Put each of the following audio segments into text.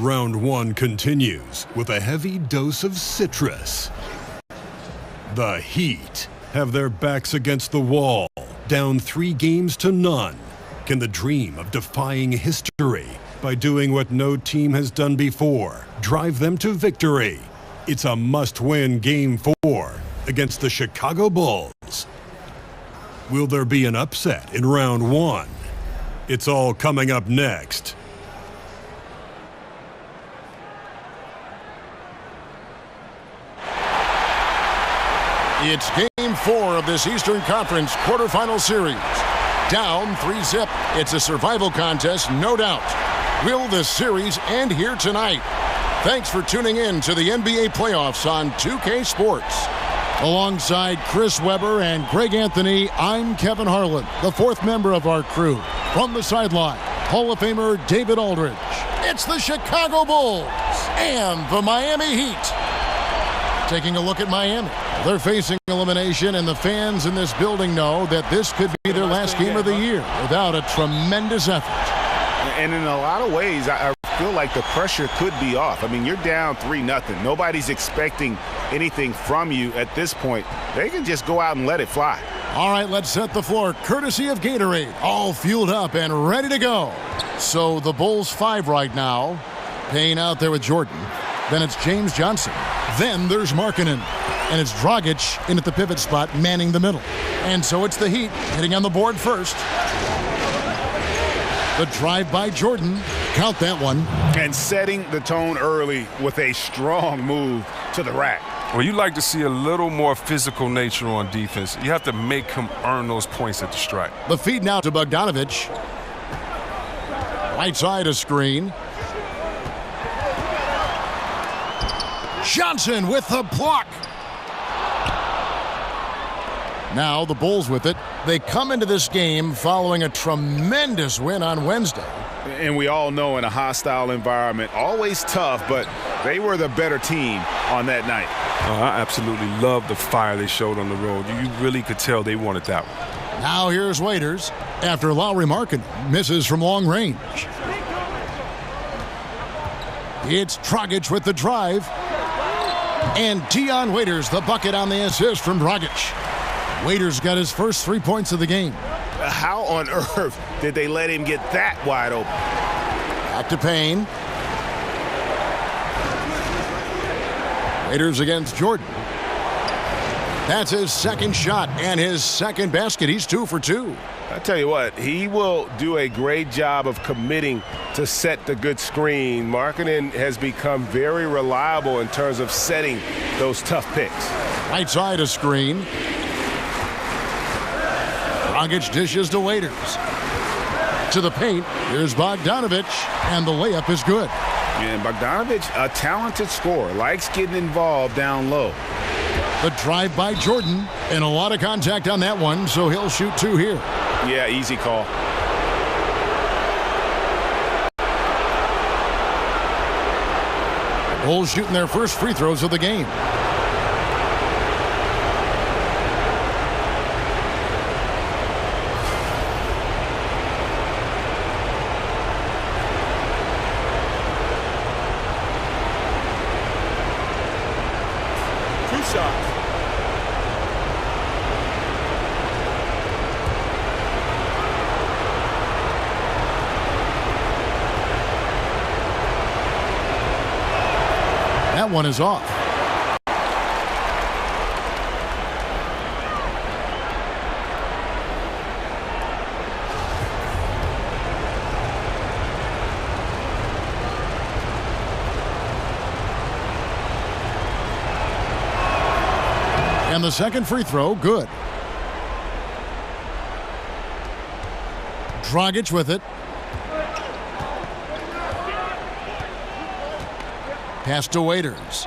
Round one continues with a heavy dose of citrus. The Heat have their backs against the wall, down 3-0. Can the dream of defying history by doing what no team has done before drive them to victory? It's a must-win Game 4 against the Chicago Bulls. Will there be an upset in round one? It's all coming up next. It's Game 4 of this Eastern Conference quarterfinal series. Down 3-0. It's a survival contest, no doubt. Will the series end here tonight? Thanks for tuning in to the NBA playoffs on 2K Sports. Alongside Chris Webber and Greg Anthony, I'm Kevin Harlan, the fourth member of our crew. From the sideline, Hall of Famer David Aldridge. It's the Chicago Bulls and the Miami Heat. Taking a look at Miami. They're facing elimination, and the fans in this building know that this could be their last game of the year without a tremendous effort. And in a lot of ways, I feel like the pressure could be off. I mean, you're down 3-0. Nobody's expecting anything from you at this point. They can just go out and let it fly. All right, let's set the floor courtesy of Gatorade. All fueled up and ready to go. So the Bulls 5 right now. Payne out there with Jordan. Then it's James Johnson. Then there's Markkanen. And it's Dragic in at the pivot spot, manning the middle. And so it's the Heat hitting on the board first. The drive by Jordan. Count that one. And setting the tone early with a strong move to the rack. Well, you like to see a little more physical nature on defense. You have to make him earn those points at the stripe. The feed now to Bogdanovic. Right side a screen. Johnson with the block. Now the Bulls with it. They come into this game following a tremendous win on Wednesday. And we all know in a hostile environment, always tough, but they were the better team on that night. I absolutely love the fire they showed on the road. You really could tell they wanted that one. Now here's Waiters after Lauri Markkanen misses from long range. It's Dragic with the drive. And Dion Waiters, the bucket on the assist from Dragic. Waiters got his first 3 points of the game. How on earth did they let him get that wide open? Back to Payne. Waiters against Jordan. That's his second shot and his second basket. He's 2 for 2. I tell you what, he will do a great job of committing to set the good screen. Markkanen has become very reliable in terms of setting those tough picks. Right side a screen. Dragic dishes to Waiters. To the paint. Here's Bogdanovic, and the layup is good. And Bogdanovic, a talented scorer, likes getting involved down low. The drive by Jordan, and a lot of contact on that one, so he'll shoot 2 here. Yeah, easy call. Bulls shooting their first free throws of the game. That one is off. And the second free throw, good. Dragic with it. Pass to Waiters.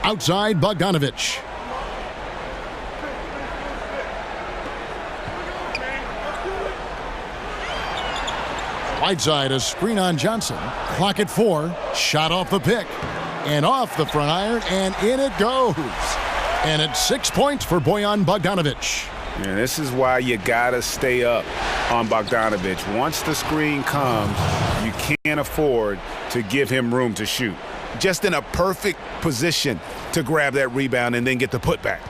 Outside, Bogdanovic. Whiteside, a screen on Johnson. Clock at 4. Shot off the pick. And off the front iron, and in it goes. And it's 6 points for Bojan Bogdanovic. And this is why you got to stay up on Bogdanovic. Once the screen comes, you can't afford to give him room to shoot. Just in a perfect position to grab that rebound and then get the putback.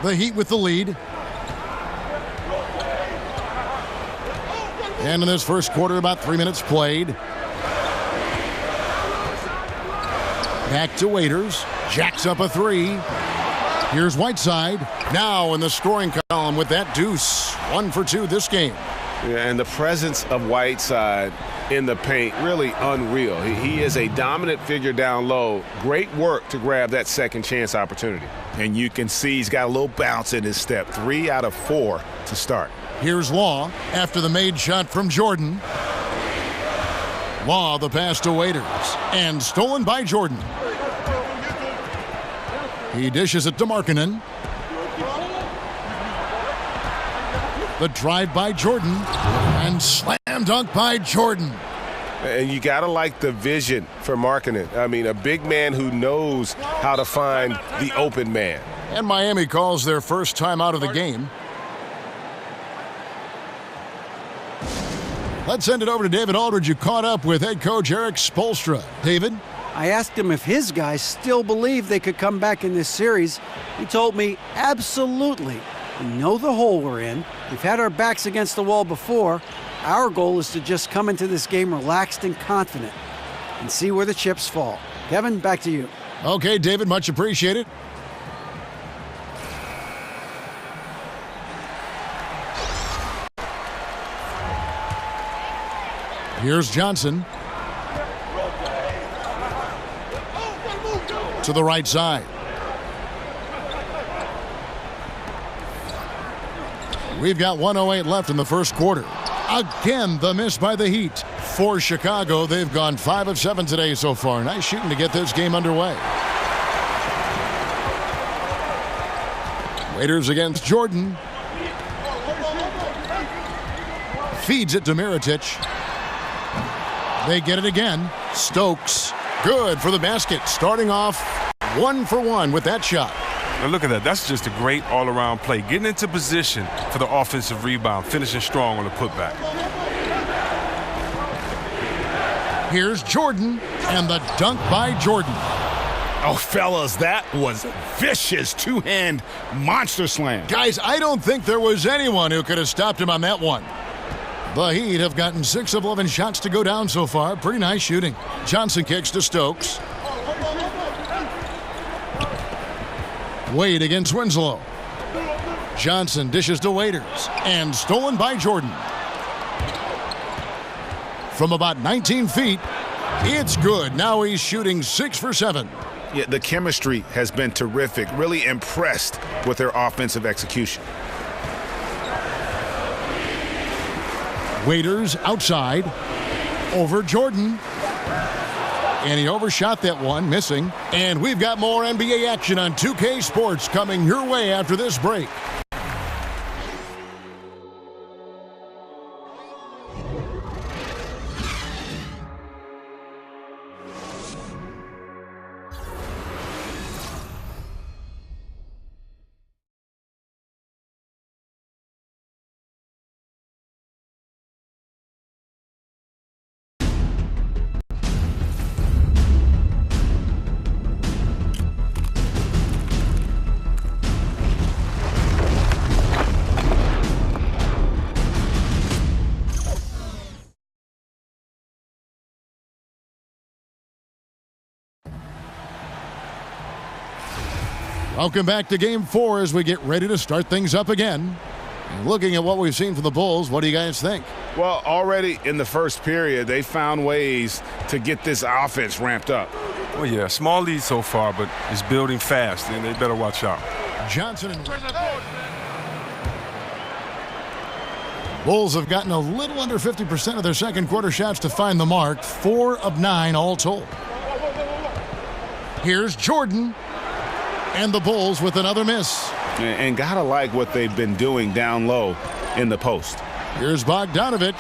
The Heat with the lead. And in this first quarter, about 3 minutes played. Back to Waiters. Jacks up a three. Here's Whiteside. Now in the scoring column with that deuce. 1 for 2 this game. Yeah, and the presence of Whiteside in the paint, really unreal. He is a dominant figure down low. Great work to grab that second chance opportunity. And you can see he's got a little bounce in his step. 3 out of 4 to start. Here's Law after the made shot from Jordan. Law the pass to Waiters. And stolen by Jordan. He dishes it to Markkanen. The drive by Jordan. And slam dunk by Jordan. And you got to like the vision for Markkanen. I mean, a big man who knows how to find the open man. And Miami calls their first time out of the game. Let's send it over to David Aldridge, who caught up with head coach Erik Spoelstra. David? I asked him if his guys still believe they could come back in this series. He told me, absolutely. We know the hole we're in. We've had our backs against the wall before. Our goal is to just come into this game relaxed and confident and see where the chips fall. Kevin, back to you. Okay, David, much appreciated. Here's Johnson. To the right side. We've got 1:08 left in the first quarter. Again, the miss by the Heat. For Chicago, they've gone 5 of 7 today so far. Nice shooting to get this game underway. Waiters against Jordan. Feeds it to Mirotic. They get it again. Stokes. Good for the basket. Starting off 1 for 1 with that shot. Now look at that. That's just a great all-around play. Getting into position for the offensive rebound. Finishing strong on the putback. Here's Jordan. And the dunk by Jordan. Oh, fellas, that was a vicious two-hand monster slam. Guys, I don't think there was anyone who could have stopped him on that one. The Heat have gotten 6 of 11 shots to go down so far. Pretty nice shooting. Johnson kicks to Stokes. Wade against Winslow. Johnson dishes to Waiters. And stolen by Jordan. From about 19 feet, it's good. Now he's shooting 6 for 7. Yeah, the chemistry has been terrific. Really impressed with their offensive execution. Waiters outside. Over Jordan. And he overshot that one, missing. And we've got more NBA action on 2K Sports coming your way after this break. Welcome back to Game 4 as we get ready to start things up again. And looking at what we've seen from the Bulls, what do you guys think? Well, already in the first period, they found ways to get this offense ramped up. Well, yeah, small lead so far, but it's building fast, and they better watch out. Johnson and Bulls have gotten a little under 50% of their second quarter shots to find the mark. 4 of 9 all told. Here's Jordan. And the Bulls with another miss. And gotta like what they've been doing down low in the post. Here's Bogdanovic.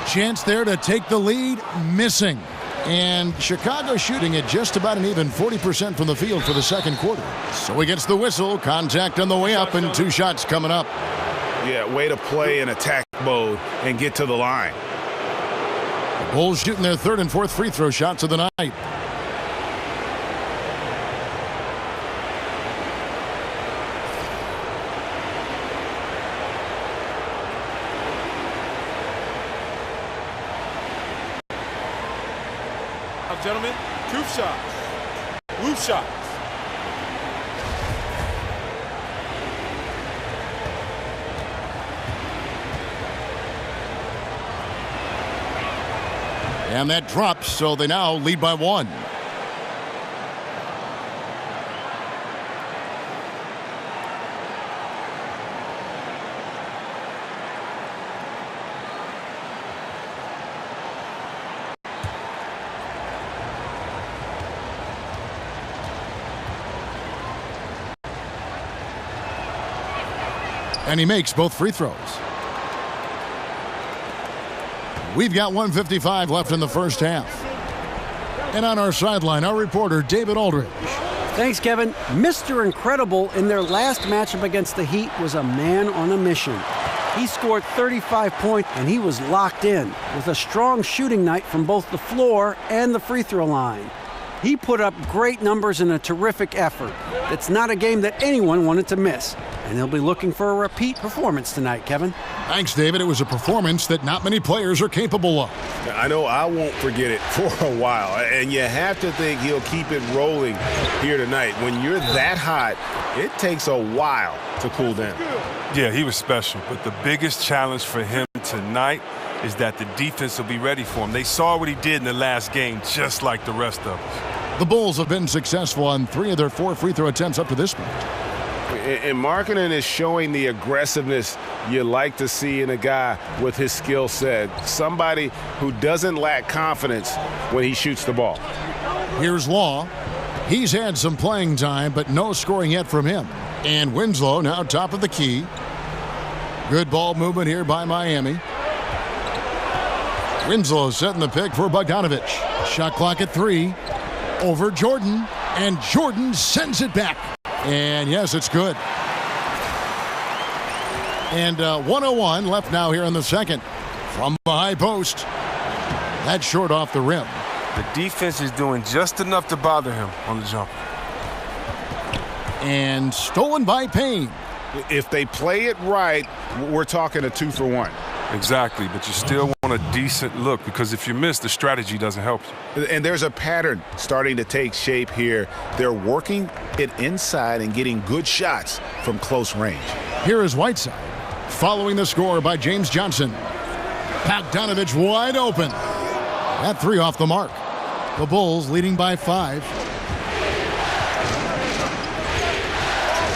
Chance there to take the lead. Missing. And Chicago shooting at just about an even 40% from the field for the second quarter. So he gets the whistle, contact on the way up, and 2 shots coming up. Yeah, way to play in attack mode and get to the line. The Bulls shooting their 3rd and 4th free throw shots of the night. Gentlemen, 2 shots. Loose shots. And that drops, so they now lead by 1. And he makes both free throws. We've got 1:55 left in the first half. And on our sideline, our reporter, David Aldridge. Thanks, Kevin. Mr. Incredible in their last matchup against the Heat was a man on a mission. He scored 35 points, and he was locked in with a strong shooting night from both the floor and the free throw line. He put up great numbers in a terrific effort. It's not a game that anyone wanted to miss. And they'll be looking for a repeat performance tonight, Kevin. Thanks, David. It was a performance that not many players are capable of. I know I won't forget it for a while, and you have to think he'll keep it rolling here tonight. When you're that hot, it takes a while to cool down. Yeah, he was special, but the biggest challenge for him tonight is that the defense will be ready for him. They saw what he did in the last game, just like the rest of us. The Bulls have been successful on 3 of their 4 free throw attempts up to this point. And Markkanen is showing the aggressiveness you like to see in a guy with his skill set. Somebody who doesn't lack confidence when he shoots the ball. Here's Law. He's had some playing time, but no scoring yet from him. And Winslow now top of the key. Good ball movement here by Miami. Winslow setting the pick for Bogdanovich. Shot clock at 3. Over Jordan. And Jordan sends it back. And yes, it's good. And 1:01 left now here in the second. From the high post. That's short off the rim. The defense is doing just enough to bother him on the jumper. And stolen by Payne. If they play it right, we're talking a 2-for-1. Exactly, but you still want a decent look because if you miss, the strategy doesn't help you. And there's a pattern starting to take shape here. They're working it inside and getting good shots from close range. Here is Whiteside, following the score by James Johnson. Bogdanovich wide open. That 3 off the mark. The Bulls leading by 5.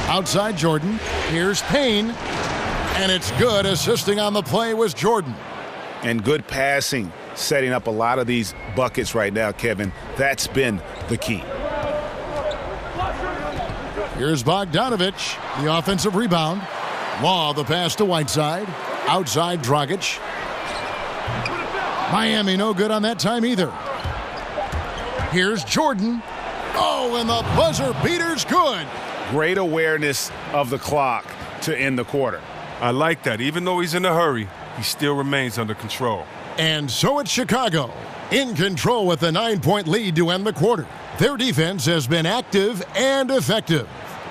Outside Jordan. Here's Payne. And it's good. Assisting on the play was Jordan. And good passing, setting up a lot of these buckets right now, Kevin. That's been the key. Here's Bogdanovich, the offensive rebound. Law, the pass to Whiteside. Outside Dragic. Miami no good on that time either. Here's Jordan. Oh, and the buzzer beater's good. Great awareness of the clock to end the quarter. I like that. Even though he's in a hurry, he still remains under control. And so it's Chicago, in control with a 9-point lead to end the quarter. Their defense has been active and effective.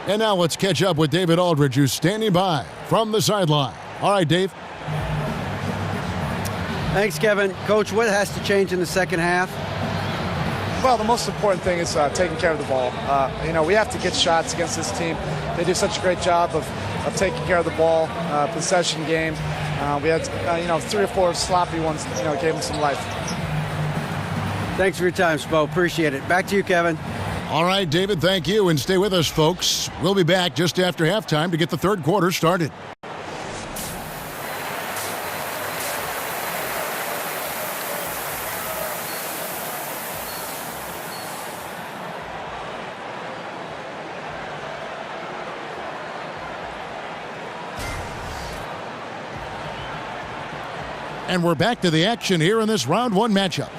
And now let's catch up with David Aldridge, who's standing by from the sideline. All right, Dave. Thanks, Kevin. Coach, what has to change in the second half? Well, the most important thing is taking care of the ball. We have to get shots against this team. They do such a great job of taking care of the ball, possession game. We had, 3 or 4 sloppy ones, gave them some life. Thanks for your time, Spo. Appreciate it. Back to you, Kevin. All right, David, thank you. And stay with us, folks. We'll be back just after halftime to get the third quarter started. And we're back to the action here in this round 1 matchup.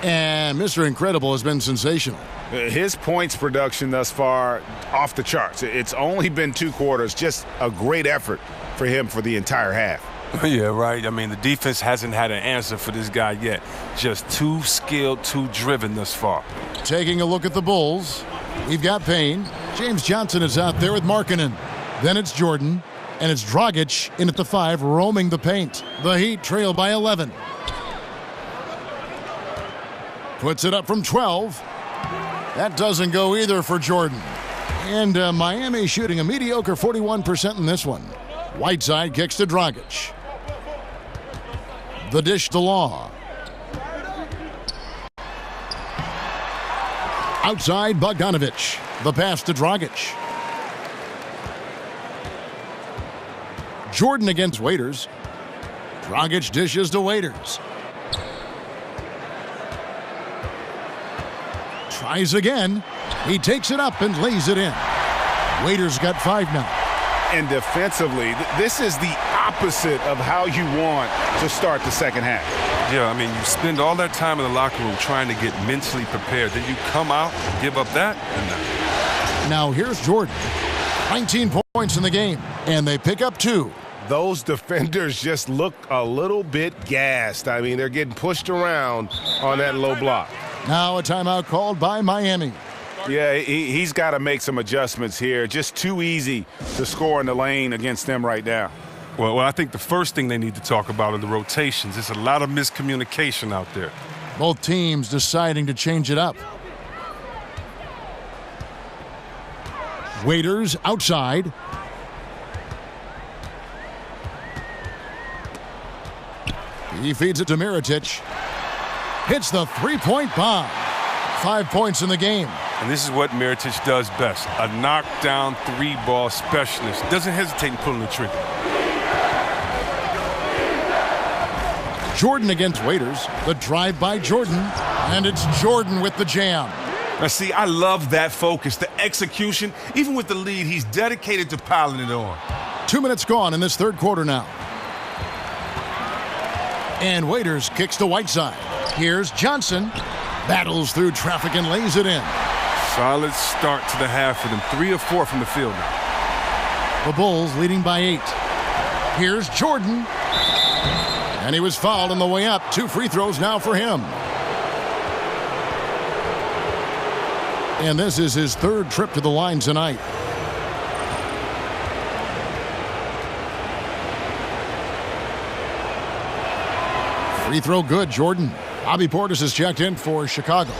And Mr. Incredible has been sensational. His points production thus far, off the charts. It's only been 2 quarters. Just a great effort for him for the entire half. Yeah, right. I mean, the defense hasn't had an answer for this guy yet. Just too skilled, too driven thus far. Taking a look at the Bulls, we've got Payne. James Johnson is out there with Markkanen. Then it's Jordan, and it's Dragic in at the 5, roaming the paint. The Heat trail by 11. Puts it up from 12. That doesn't go either for Jordan. And Miami shooting a mediocre 41% in this one. Whiteside kicks to Dragic. The dish to Law. Outside, Bogdanovich. The pass to Dragic. Jordan against Waiters. Dragic dishes to Waiters. Tries again. He takes it up and lays it in. Waiters got 5 now. And defensively, this is the opposite of how you want to start the second half. Yeah, I mean, you spend all that time in the locker room trying to get mentally prepared. Then you come out, give up that, and now here's Jordan. 19 points in the game, and they pick up 2. Those defenders just look a little bit gassed. I mean, they're getting pushed around on that low block. Now a timeout called by Miami. Yeah, he's got to make some adjustments here. Just too easy to score in the lane against them right now. Well, I think the first thing they need to talk about are the rotations. There's a lot of miscommunication out there. Both teams deciding to change it up. Waiters outside. He feeds it to Mirotic. Hits the 3-point bomb. 5 points in the game. And this is what Mirotic does best. A knockdown 3-ball specialist. Doesn't hesitate in pulling the trigger. Jordan against Waiters. The drive by Jordan. And it's Jordan with the jam. Now, see, I love that focus, the execution. Even with the lead, he's dedicated to piling it on. 2 minutes gone in this third quarter now. And Waiters kicks to Whiteside. Here's Johnson. Battles through traffic and lays it in. Solid start to the half for them. 3 of 4 from the field now. The Bulls leading by 8. Here's Jordan. And he was fouled on the way up. 2 free throws now for him. And this is his 3rd trip to the line tonight. Free throw good, Jordan. Bobby Portis is checked in for Chicago.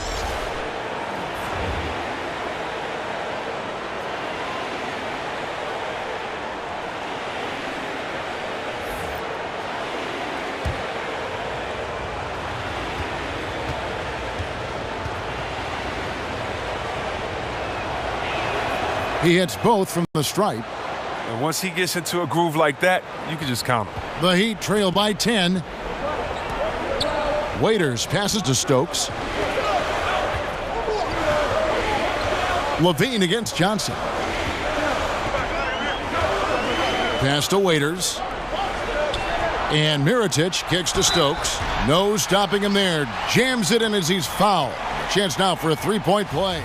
He hits both from the stripe. And once he gets into a groove like that, you can just count him. The Heat trail by 10. Waiters passes to Stokes. Levine against Johnson. Pass to Waiters. And Mirotic kicks to Stokes. No stopping him there. Jams it in as he's fouled. Chance now for a 3-point play.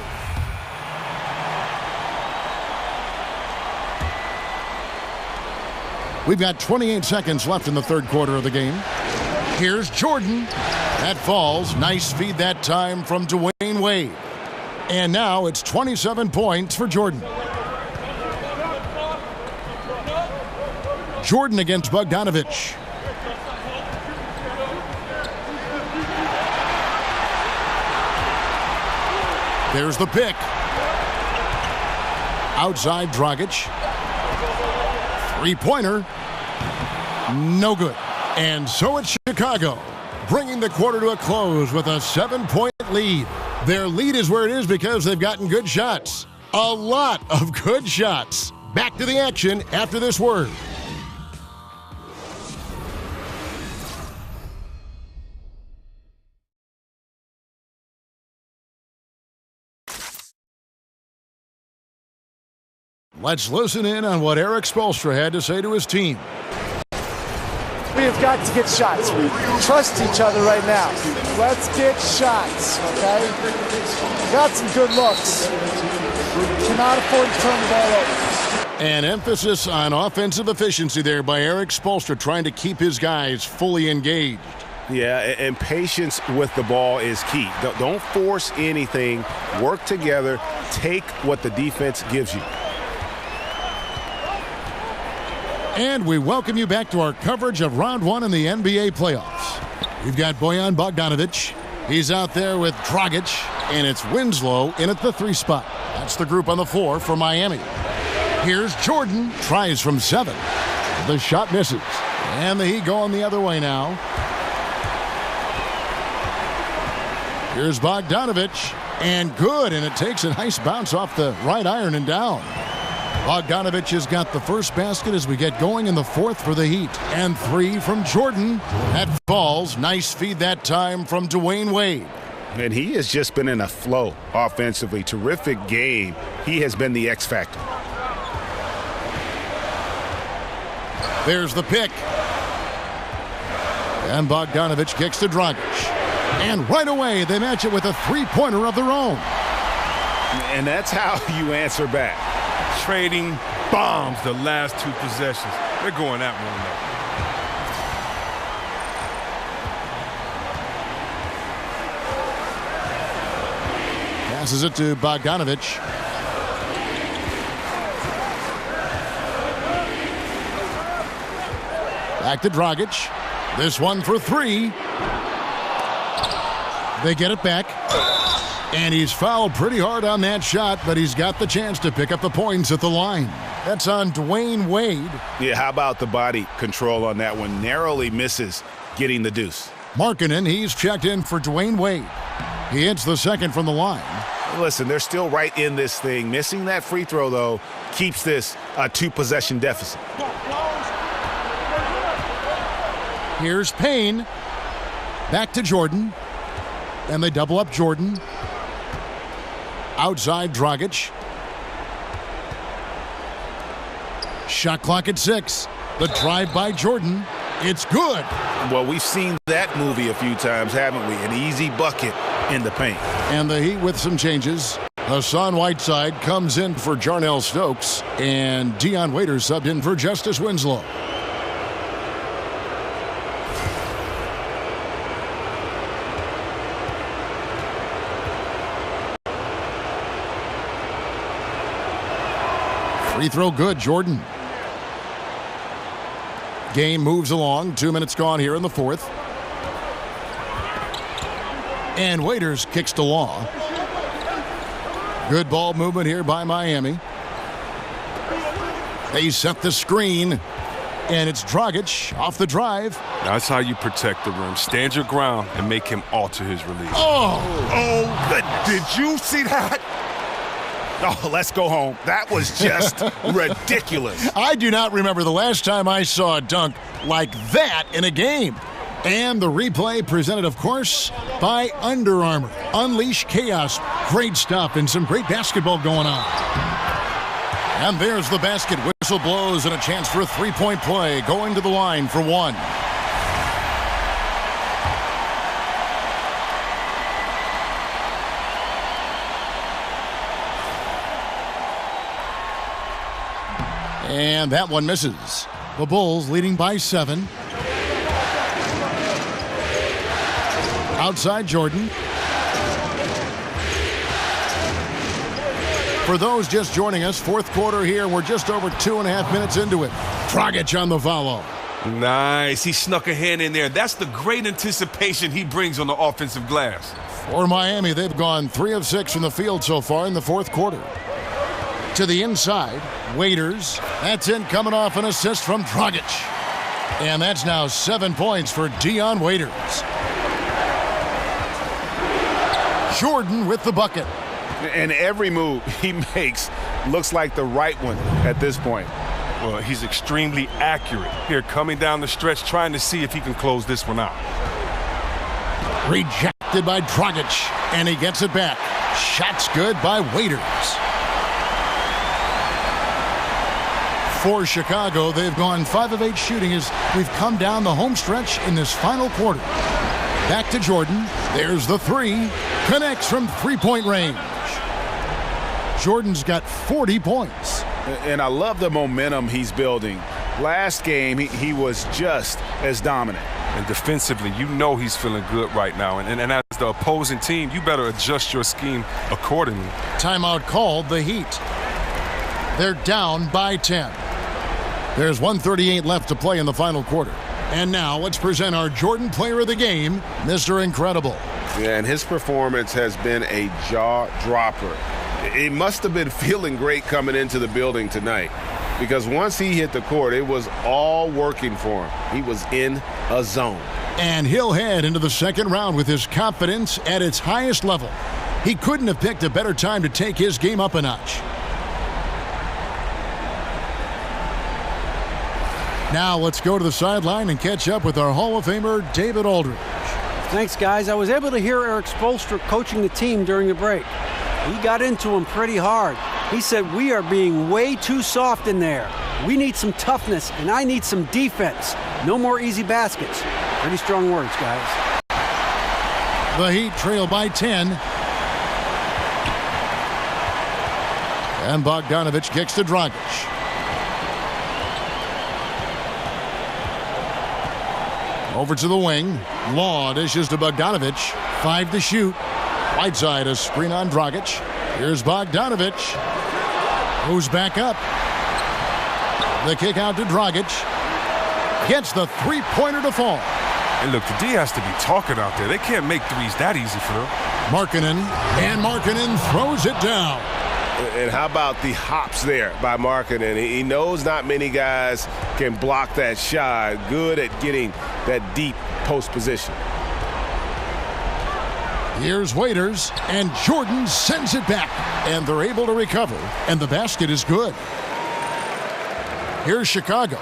We've got 28 seconds left in the third quarter of the game. Here's Jordan. That falls. Nice feed that time from Dwayne Wade. And now it's 27 points for Jordan. Jordan against Bogdanovich. There's the pick. Outside Dragic. 3-pointer. No good. And so it's Chicago, bringing the quarter to a close with a 7-point lead. Their lead is where it is because they've gotten good shots. A lot of good shots. Back to the action after this word. Let's listen in on what Erik Spoelstra had to say to his team. We have got to get shots. We trust each other right now. Let's get shots, okay? We got some good looks. We cannot afford to turn the ball over. An emphasis on offensive efficiency there by Erik Spoelstra, trying to keep his guys fully engaged. Yeah, and patience with the ball is key. Don't force anything. Work together. Take what the defense gives you. And we welcome you back to our coverage of Round 1 in the NBA playoffs. We've got Bojan Bogdanovic. He's out there with Dragic, and it's Winslow in at the 3 spot. That's the group on the floor for Miami. Here's Jordan, tries from 7. The shot misses, and the Heat going the other way now. Here's Bogdanovic, and good, and it takes a nice bounce off the right iron and down. Bogdanovic has got the first basket as we get going in the 4th for the Heat. And 3 from Jordan. That falls. Nice feed that time from Dwayne Wade. And he has just been in a flow offensively. Terrific game. He has been the X factor. There's the pick. And Bogdanovic kicks to Dragic. And right away, they match it with a 3-pointer of their own. And that's how you answer back. Trading bombs the last 2 possessions. They're going at one another. Passes it to Bogdanovic. Back to Dragic. This one for 3. They get it back. And he's fouled pretty hard on that shot, but he's got the chance to pick up the points at the line. That's on Dwayne Wade. Yeah, how about the body control on that one? Narrowly misses getting the deuce. Markkanen, he's checked in for Dwayne Wade. He hits the second from the line. Listen, they're still right in this thing. Missing that free throw, though, keeps this a 2-possession deficit. Here's Payne. Back to Jordan. And they double up Jordan. Outside Dragic. Shot clock at 6. The drive by Jordan. It's good. Well, we've seen that movie a few times, haven't we? An easy bucket in the paint. And the Heat with some changes. Hassan Whiteside comes in for Jarnell Stokes. And Dion Waiters subbed in for Justice Winslow. Free throw good, Jordan. Game moves along. 2 minutes gone here in the 4th. And Waiters kicks to Law. Good ball movement here by Miami. They set the screen. And it's Dragic off the drive. That's how you protect the rim. Stand your ground and make him alter his release. Oh, did you see that? Oh, let's go home. That was just ridiculous. I do not remember the last time I saw a dunk like that in a game. And the replay presented, of course, by Under Armour. Unleash chaos. Great stuff and some great basketball going on. And there's the basket. Whistle blows and a chance for a 3-point play. Going to the line for 1. And that one misses. The Bulls leading by 7. Outside Jordan. For those just joining us, 4th quarter here. We're just over 2.5 minutes into it. Dragic on the follow. Nice. He snuck a hand in there. That's the great anticipation he brings on the offensive glass. For Miami, they've gone 3 of 6 from the field so far in the 4th quarter. To the inside, Waiters. That's in, coming off an assist from Dragic. And that's now 7 points for Dion Waiters. Jordan with the bucket. And every move he makes looks like the right one at this point. Well, he's extremely accurate. Here, coming down the stretch, trying to see if he can close this one out. Rejected by Dragic, and he gets it back. Shot's good by Waiters. For Chicago, they've gone 5 of 8 shooting as we've come down the home stretch in this final quarter. Back to Jordan. There's the 3. Connects from three-point range. Jordan's got 40 points. And I love the momentum he's building. Last game, he was just as dominant. And defensively, you know he's feeling good right now. And as the opposing team, you better adjust your scheme accordingly. Timeout called, the Heat. They're down by 10. There's 1:38 left to play in the final quarter. And now let's present our Jordan Player of the Game, Mr. Incredible. Yeah, and his performance has been a jaw-dropper. He must have been feeling great coming into the building tonight, because once he hit the court, it was all working for him. He was in a zone. And he'll head into the second round with his confidence at its highest level. He couldn't have picked a better time to take his game up a notch. Now let's go to the sideline and catch up with our Hall of Famer, David Aldridge. Thanks, guys. I was able to hear Eric Spoelstra coaching the team during the break. He got into him pretty hard. He said, "We are being way too soft in there. We need some toughness, and I need some defense. No more easy baskets." Pretty strong words, guys. The Heat trail by 10. And Bogdanovich kicks to Dragic. Over to the wing. Law dishes to Bogdanovich. 5 to shoot. Whiteside, a screen on Dragic. Here's Bogdanovich. Moves back up. The kick out to Dragic. Gets the three-pointer to fall. And look, the D has to be talking out there. They can't make threes that easy for them. Markkanen. And Markkanen throws it down. And how about the hops there by Markkanen? He knows not many guys can block that shot. Good at getting that deep post position. Here's Waiters, and Jordan sends it back. And they're able to recover, and the basket is good. Here's Chicago.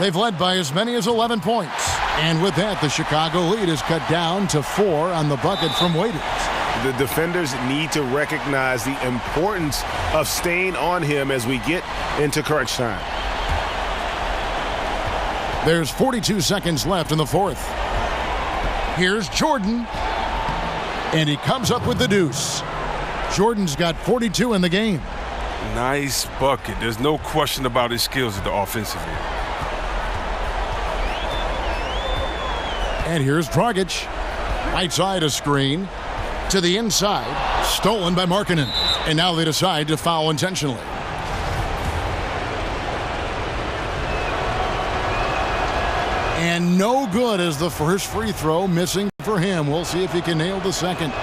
They've led by as many as 11 points. And with that, the Chicago lead is cut down to 4 on the bucket from Waiters. The defenders need to recognize the importance of staying on him as we get into crunch time. There's 42 seconds left in the fourth. Here's Jordan. And he comes up with the deuce. Jordan's got 42 in the game. Nice bucket. There's no question about his skills at the offensive end. And here's Dragic. Right side a screen. To the inside. Stolen by Markkanen. And now they decide to foul intentionally. And no good as the first free throw missing for him. We'll see if he can nail the second.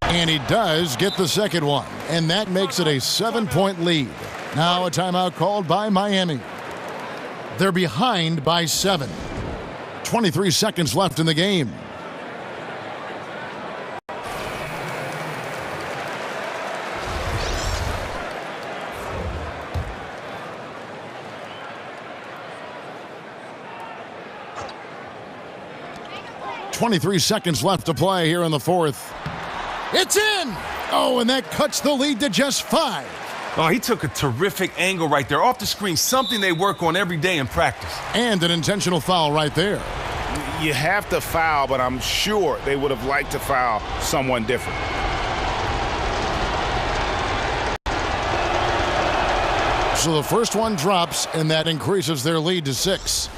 And he does get the second one. And that makes it a 7-point lead. Now a timeout called by Miami. They're behind by 7. 23 seconds left in the game. .23 seconds left to play here in the fourth. It's in! Oh, and that cuts the lead to just 5. Oh, he took a terrific angle right there off the screen, something they work on every day in practice. And an intentional foul right there. You have to foul, but I'm sure they would have liked to foul someone different. So the first one drops, and that increases their lead to 6.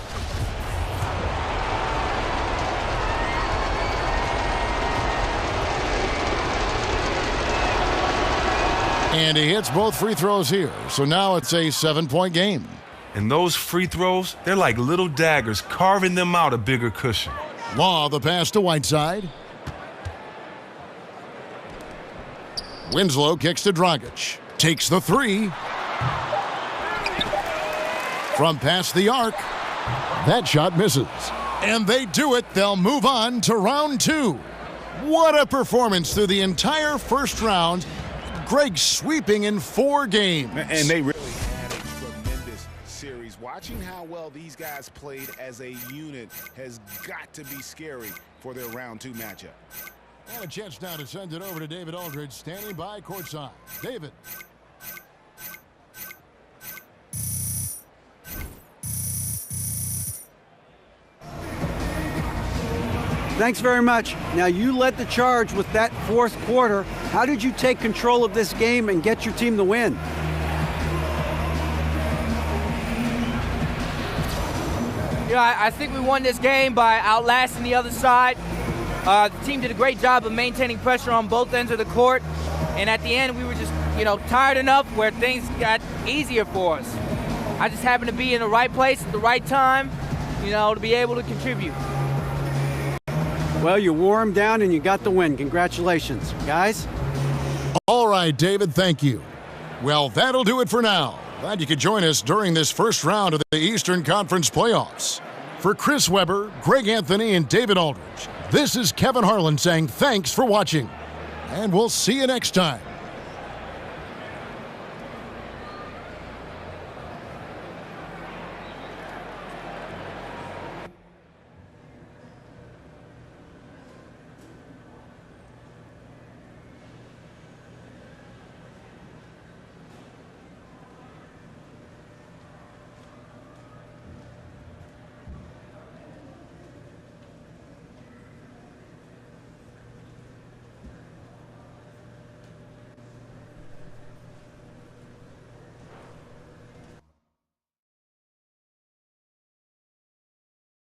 And he hits both free throws here. So now it's a 7-point game. And those free throws, they're like little daggers, carving them out a bigger cushion. Law, the pass to Whiteside. Winslow kicks to Dragic. Takes the 3. From past the arc. That shot misses. And they do it. They'll move on to round 2. What a performance through the entire first round. Greg sweeping in 4 games. And they really had a tremendous series. Watching how well these guys played as a unit has got to be scary for their round 2 matchup. And a chance now to send it over to David Aldridge, standing by courtside. David. Thanks very much. Now, you led the charge with that fourth quarter. How did you take control of this game and get your team the win? I think we won this game by outlasting the other side. The team did a great job of maintaining pressure on both ends of the court. And at the end, we were just, tired enough where things got easier for us. I just happened to be in the right place at the right time, to be able to contribute. Well, you wore them down and you got the win. Congratulations, guys. All right, David, thank you. Well, that'll do it for now. Glad you could join us during this first round of the Eastern Conference playoffs. For Chris Webber, Greg Anthony, and David Aldridge, this is Kevin Harlan saying thanks for watching. And we'll see you next time.